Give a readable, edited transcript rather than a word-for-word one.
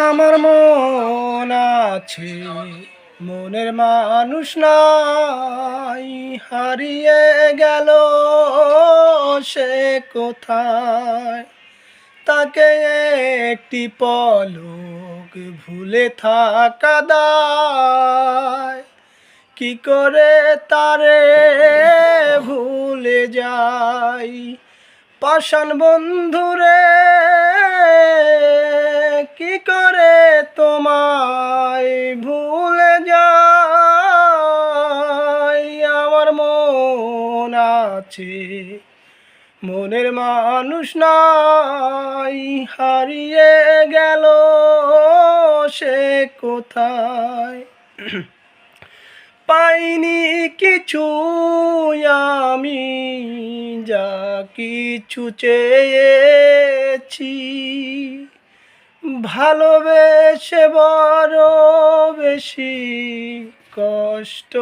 আমার মন আছে, মনের মানুষ নাই, হারিয়ে গেল সে কোথায়। তাকে একটি পলক ভুলে থাকা দায়, কি করে তারে ভুলে যাই। পাষাণ বন্ধুরে, কি করে তোমায় ভুলে যাই। আমার মন আছে, মনের মানুষ নাই, হারিয়ে গেল সে কোথায়। পাইনি কিছু আমি, যা কিছু চেয়েছি, ভালোবেসে বড় বেশি কষ্ট